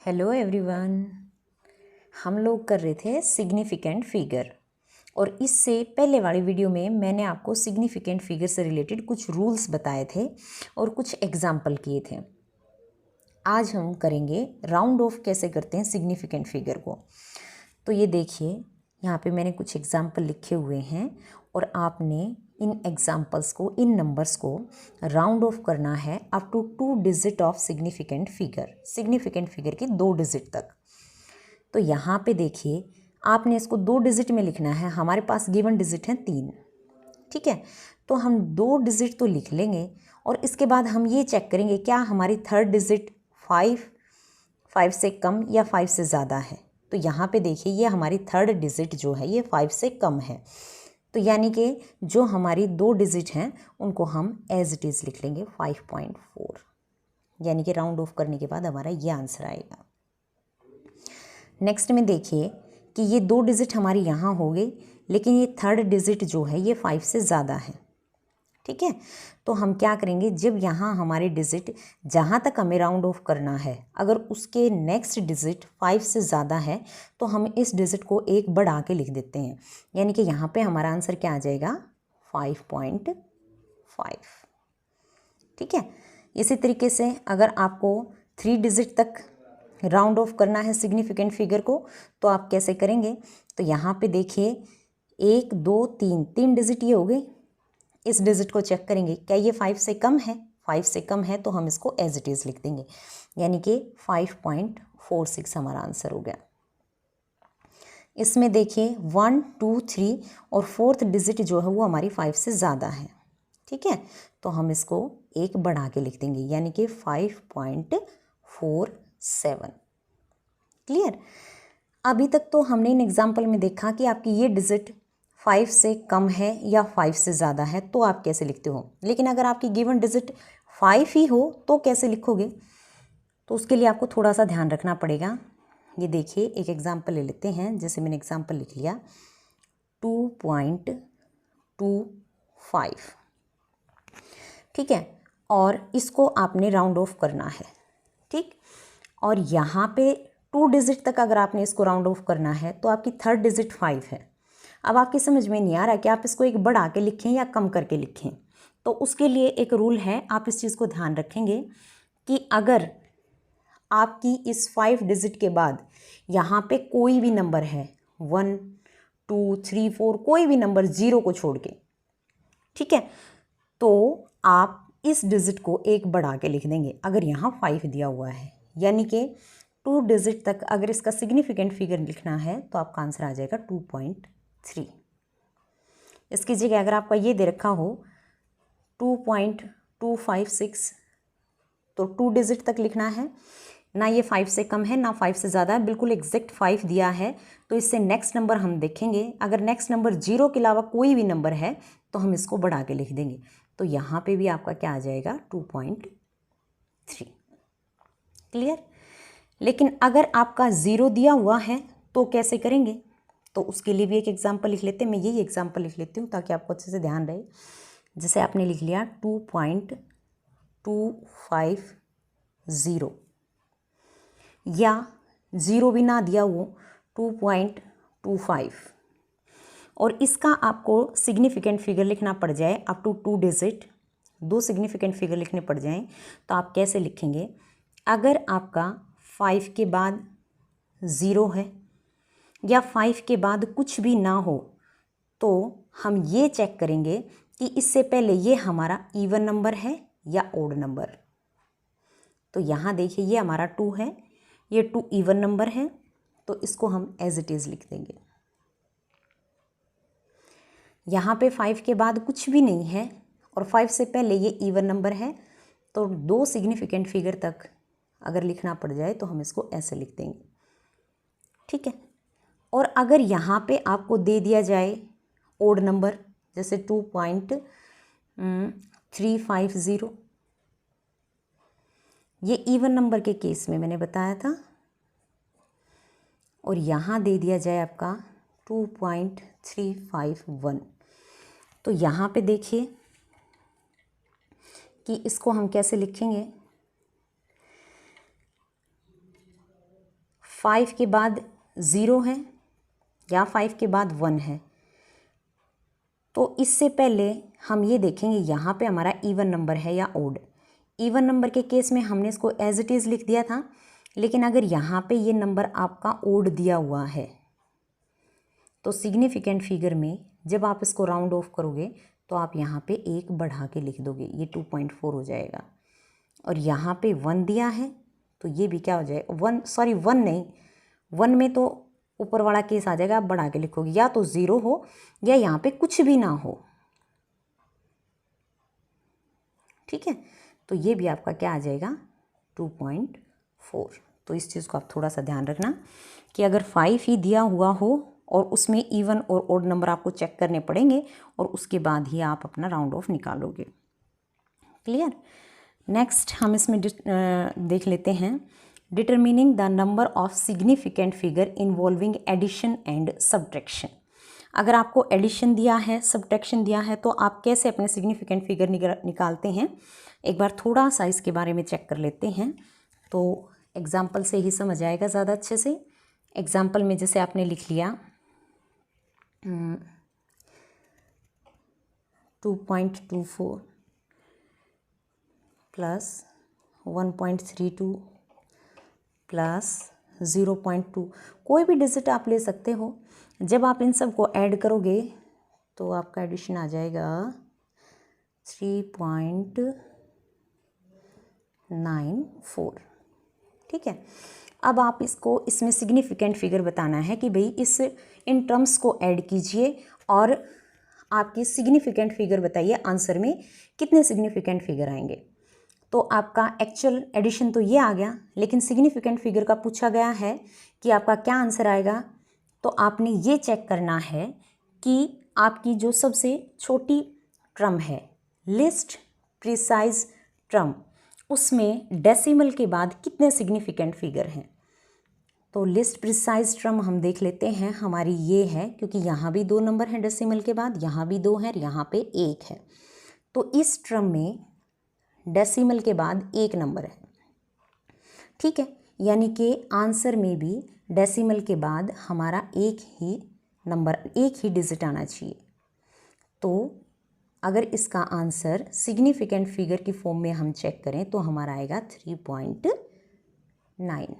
Hello everyone. हम लोग कर रहे थे सिग्निफिकेंट फिगर और इससे पहले वाली वीडियो में मैंने आपको सिग्निफिकेंट फिगर से रिलेटेड कुछ रूल्स बताए थे और कुछ एग्जाम्पल किए थे। आज हम करेंगे राउंड ऑफ कैसे करते हैं सिग्निफिकेंट फिगर को। तो ये देखिए, यहाँ पे मैंने कुछ एग्जाम्पल लिखे हुए हैं और आपने इन एग्जाम्पल्स को, इन नंबर्स को राउंड ऑफ करना है up to 2 digit of significant figure के 2 डिजिट तक। तो यहाँ पे देखिए, आपने इसको 2 डिजिट में लिखना है। हमारे पास गिवन डिजिट हैं 3, ठीक है। तो हम 2 डिजिट तो लिख लेंगे और इसके बाद हम ये चेक करेंगे क्या हमारी थर्ड डिजिट 5 से कम या 5 से ज़्यादा है। तो यहाँ पे देखिए, ये हमारी थर्ड डिजिट जो है ये 5 से कम है। तो यानी कि जो हमारी 2 डिजिट हैं उनको हम एज इट इज़ लिख लेंगे 5.4, यानी कि राउंड ऑफ करने के बाद हमारा ये आंसर आएगा। नेक्स्ट में देखिए कि ये 2 डिजिट हमारी यहाँ हो गई, लेकिन ये थर्ड डिजिट जो है ये 5 से ज़्यादा है, ठीक है। तो हम क्या करेंगे, जब यहाँ हमारे डिजिट जहाँ तक हमें राउंड ऑफ करना है, अगर उसके नेक्स्ट डिजिट 5 से ज़्यादा है तो हम इस डिजिट को एक बढ़ा के लिख देते हैं, यानी कि यहाँ पे हमारा आंसर क्या आ जाएगा 5.5, ठीक है। इसी तरीके से अगर आपको 3 डिजिट तक राउंड ऑफ करना है सिग्निफिकेंट फिगर को, तो आप कैसे करेंगे। तो यहाँ पे देखिए 1 2 3 डिजिट ये हो गए। इस डिजिट को चेक करेंगे क्या ये 5 से कम है। 5 से कम है तो हम इसको एज इट इज़ लिख देंगे, यानी कि 5.46 हमारा आंसर हो गया। इसमें देखिए 1 2 3 और फोर्थ डिजिट जो है वो हमारी 5 से ज़्यादा है, ठीक है। तो हम इसको एक बढ़ा के लिख देंगे, यानी कि 5.47। क्लियर। अभी तक तो हमने इन एग्जाम्पल में देखा कि आपकी ये डिजिट 5 से कम है या 5 से ज़्यादा है तो आप कैसे लिखते हो। लेकिन अगर आपकी गिवन डिजिट 5 ही हो तो कैसे लिखोगे, तो उसके लिए आपको थोड़ा सा ध्यान रखना पड़ेगा। ये देखिए, एक एग्जाम्पल ले लेते हैं। जैसे मैंने एग्जाम्पल लिख लिया 2.25, ठीक है, और इसको आपने राउंड ऑफ करना है, ठीक। और यहाँ पे 2 डिजिट तक अगर आपने इसको राउंड ऑफ करना है तो आपकी थर्ड डिजिट 5 है। अब आपकी समझ में नहीं आ रहा कि आप इसको एक बढ़ा के लिखें या कम करके लिखें। तो उसके लिए एक रूल है, आप इस चीज़ को ध्यान रखेंगे कि अगर आपकी इस 5 डिजिट के बाद यहाँ पे कोई भी नंबर है 1 2 3 4, कोई भी नंबर 0 को छोड़ के, ठीक है, तो आप इस डिजिट को एक बढ़ा के लिख देंगे। अगर यहाँ 5 दिया हुआ है, यानी कि 2 डिजिट तक अगर इसका सिग्निफिकेंट फिगर लिखना है तो आपका आंसर आ जाएगा 2.3। इसकी जगह अगर आपका ये दे रखा हो 2.256 तो 2 डिजिट तक लिखना है। ना ये 5 से कम है ना 5 से ज़्यादा है, बिल्कुल एग्जैक्ट 5 दिया है। तो इससे नेक्स्ट नंबर हम देखेंगे, अगर नेक्स्ट नंबर 0 के अलावा कोई भी नंबर है तो हम इसको बढ़ा के लिख देंगे। तो यहाँ पे भी आपका क्या आ जाएगा 2.3। क्लियर। लेकिन अगर आपका 0 दिया हुआ है तो कैसे करेंगे, तो उसके लिए भी एक एग्जाम्पल लिख लेते हैं। मैं यही एग्जाम्पल लिख लेती हूँ ताकि आपको अच्छे से ध्यान रहे। जैसे आपने लिख लिया 2.250 या 0 भी ना दिया हो 2.25, और इसका आपको सिग्निफिकेंट फिगर लिखना पड़ जाए up to 2 digit, 2 significant figure लिखने पड़ जाएं, तो आप कैसे लिखेंगे। अगर आपका 5 के बाद 0 है या 5 के बाद कुछ भी ना हो तो हम ये चेक करेंगे कि इससे पहले ये हमारा इवन नंबर है या ओड नंबर। तो यहाँ देखिए, ये हमारा 2 है, ये 2 इवन नंबर है, तो इसको हम एज इट इज़ लिख देंगे। यहाँ पे 5 के बाद कुछ भी नहीं है और 5 से पहले ये इवन नंबर है, तो 2 सिग्निफिकेंट फिगर तक अगर लिखना पड़ जाए तो हम इसको ऐसे लिख देंगे, ठीक है। और अगर यहाँ पे आपको दे दिया जाए ओड नंबर, जैसे 2.350, ये इवन नंबर के केस में मैंने बताया था, और यहाँ दे दिया जाए आपका 2.351, तो यहाँ पे देखिए कि इसको हम कैसे लिखेंगे। 5 के बाद 0 है या 5 के बाद 1 है। तो इससे पहले हम ये देखेंगे यहाँ पे हमारा इवन नंबर है या ओड। इवन नंबर के केस में हमने इसको एज इट इज़ लिख दिया था, लेकिन अगर यहाँ पे ये नंबर आपका ओड दिया हुआ है तो सिग्निफिकेंट फिगर में जब आप इसको राउंड ऑफ करोगे तो आप यहाँ पे 1 बढ़ा के लिख दोगे, ये 2.4 हो जाएगा। और यहाँ पे 1 दिया है तो ये भी क्या हो जाएगा, 1 नहीं, 1 में तो ऊपर वाला केस आ जाएगा, आप बढ़ा के लिखोगे, या तो 0 हो या यहाँ पे कुछ भी ना हो। ठीक है, तो ये भी आपका क्या आ जाएगा, 2.4। तो इस चीज़ को आप थोड़ा सा ध्यान रखना कि अगर 5 ही दिया हुआ हो और उसमें इवन और ओड नंबर आपको चेक करने पड़ेंगे और उसके बाद ही आप अपना राउंड ऑफ निकालोगे। क्लियर। नेक्स्ट हम इसमें देख लेते हैं, determining the number of significant figure involving addition and subtraction. अगर आपको एडिशन दिया है, सब्ट्रैक्शन दिया है, तो आप कैसे अपने सिग्निफिकेंट फिगर निकालते हैं, एक बार थोड़ा सा इसके बारे में चेक कर लेते हैं। तो एग्जाम्पल से ही समझ आएगा ज़्यादा अच्छे से। एग्जाम्पल में जैसे आपने लिख लिया 2.24 प्लस 1.32 प्लस 0.2, कोई भी डिजिट आप ले सकते हो। जब आप इन सब को ऐड करोगे तो आपका एडिशन आ जाएगा 3.94। ठीक है, अब आप इसको इसमें सिग्निफिकेंट फिगर बताना है कि भाई इन टर्म्स को ऐड कीजिए और आपकी सिग्निफिकेंट फिगर बताइए, आंसर में कितने सिग्निफिकेंट फिगर आएंगे। तो आपका एक्चुअल एडिशन तो ये आ गया, लेकिन सिग्निफिकेंट फिगर का पूछा गया है कि आपका क्या आंसर आएगा। तो आपने ये चेक करना है कि आपकी जो सबसे छोटी टर्म है, लिस्ट प्रिसाइज टर्म, उसमें डेसिमल के बाद कितने सिग्निफिकेंट फिगर हैं। तो लिस्ट प्रिसाइज टर्म हम देख लेते हैं, हमारी ये है, क्योंकि यहाँ भी 2 नंबर हैं डेसिमल के बाद, यहाँ भी 2 है, यहाँ पे 1 है। तो इस टर्म में डेसिमल के बाद 1 नंबर है। ठीक है, यानी कि आंसर में भी डेसिमल के बाद हमारा एक ही नंबर, एक ही डिजिट आना चाहिए। तो अगर इसका आंसर सिग्निफिकेंट फिगर की फॉर्म में हम चेक करें तो हमारा आएगा 3.9।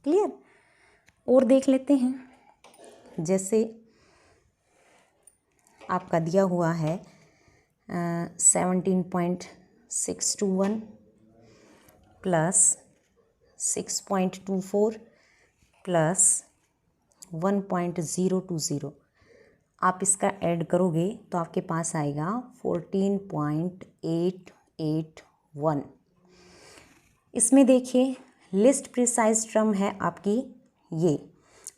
क्लियर। और देख लेते हैं, जैसे आपका दिया हुआ है 17.621 प्लस 6.24 प्लस 1.020, आप इसका ऐड करोगे तो आपके पास आएगा 14.881। इसमें देखिए लिस्ट प्रिसाइज टर्म है आपकी ये,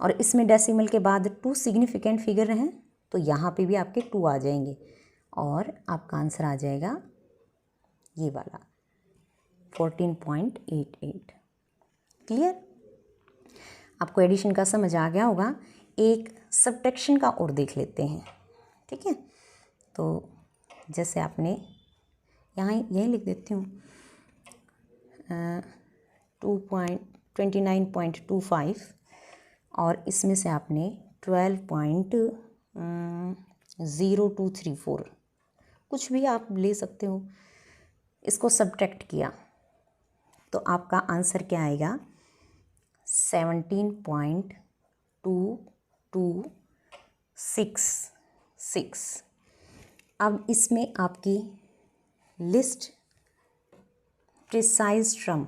और इसमें डेसिमल के बाद 2 सिग्निफिकेंट फिगर हैं, तो यहाँ पे भी आपके 2 आ जाएंगे और आपका आंसर आ जाएगा ये वाला 14.88। क्लियर। आपको एडिशन का समझ आ गया होगा। एक सब्ट्रैक्शन का और देख लेते हैं। ठीक है, तो जैसे आपने यहाँ यही लिख देती हूँ 29.25 और इसमें से आपने 12.0234, कुछ भी आप ले सकते हो, इसको सब्ट्रैक्ट किया तो आपका आंसर क्या आएगा 17.2266। अब इसमें आपकी लिस्ट प्रिसाइज टर्म,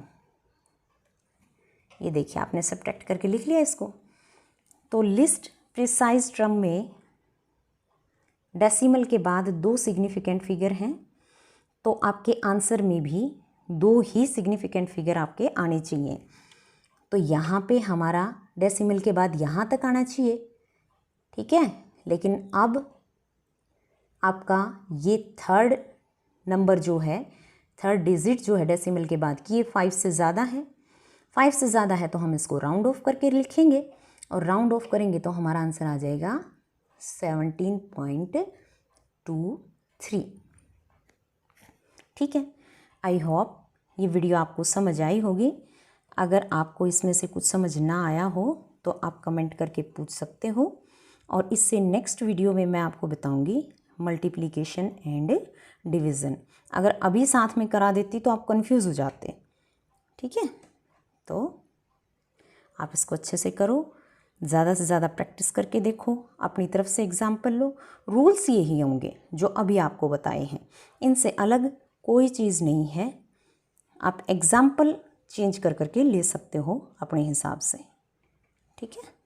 ये देखिए आपने सब्ट्रैक्ट करके लिख लिया इसको। तो लिस्ट प्रिसाइज टर्म में डेसिमल के बाद 2 सिग्निफिकेंट फिगर हैं, तो आपके आंसर में भी 2 ही सिग्निफिकेंट फिगर आपके आने चाहिए। तो यहाँ पे हमारा डेसिमल के बाद यहाँ तक आना चाहिए। ठीक है, लेकिन अब आपका ये थर्ड नंबर जो है, थर्ड डिजिट जो है डेसिमल के बाद की, ये 5 से ज़्यादा है। 5 से ज़्यादा है तो हम इसको राउंड ऑफ करके लिखेंगे, और राउंड ऑफ करेंगे तो हमारा आंसर आ जाएगा 17.23। ठीक है, आई होप ये वीडियो आपको समझ आई होगी। अगर आपको इसमें से कुछ समझ ना आया हो तो आप कमेंट करके पूछ सकते हो, और इससे नेक्स्ट वीडियो में मैं आपको बताऊंगी मल्टीप्लिकेशन एंड डिवीज़न। अगर अभी साथ में करा देती तो आप कंफ्यूज हो जाते। ठीक है, तो आप इसको अच्छे से करो, ज़्यादा से ज़्यादा प्रैक्टिस करके देखो, अपनी तरफ से एग्जाम्पल लो। रूल्स यही होंगे जो अभी आपको बताए हैं, इनसे अलग कोई चीज़ नहीं है। आप एग्जाम्पल चेंज कर करके ले सकते हो अपने हिसाब से। ठीक है।